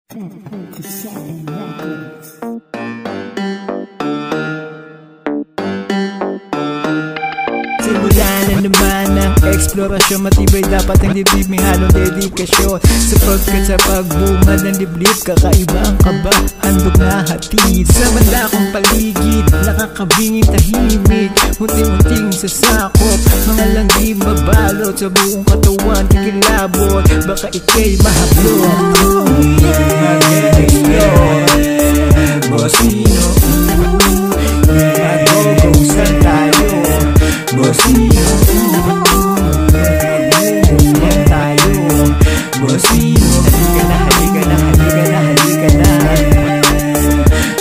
Simula na naman ang eksplorasyon, matibay dapat ang dibdib, may halong dedikasyon. Sapagkat sa pagbungad ng dibdib, kakaiba ang kaba, handog na hatid. Sa banda kong paligid, nakakabingin tahimik, unting-unting sasakop, mga langgim mabalot sa buong katawan, kikilabot, baka ikay mahablot. Mag-explore, Bossino, mag-go-go saan tayo, Bossino, yan tayo, Bossino. Halika na, halika na, halika na, halika na,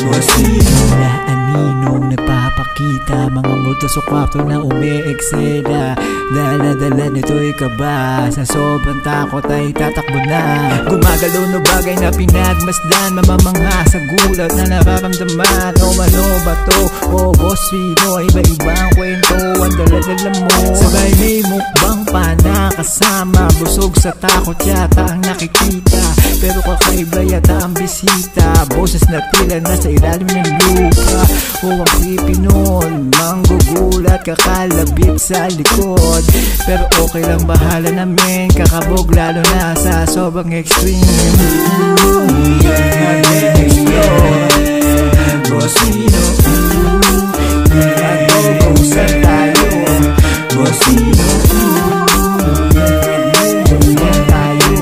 Bossino. Na aninong nagpapakita, mga multo sa kwarto na umi-eksena. Dala-dala nito'y kaba, sa sobrang takot ay tatakbo na. Gumagalaw na bagay na pinagmasdan, mamamangha sa gulat na nararamdaman. O ano ba to? O Bossino, iba-ibang kwento ang dala-dala mo. Sabay may mukbang pa nakasama, busog sa takot yata ang nakikita, pero kakaiba yata ang bisita. Boses na tila nasa ilalim ng lupa, o ang creepy nun, manggugulat, kakalabit sa likod. Pero okay lang, bahala namin, kakabog lalo na sa sobrang extreme. Mag-explore, Bossino, mag-go-go saan tayo, Bossino, yan tayo,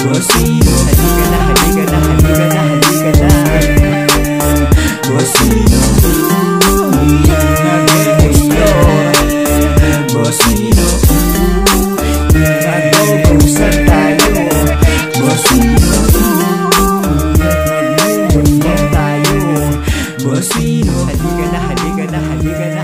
Bossino. Halika na, halika na, halika na, halika na, Bossino. Mag-explore, Bossino, mag-go-go saan tayo, Bossino, yan tayo, Bossino. Halika na, halika na, halika na,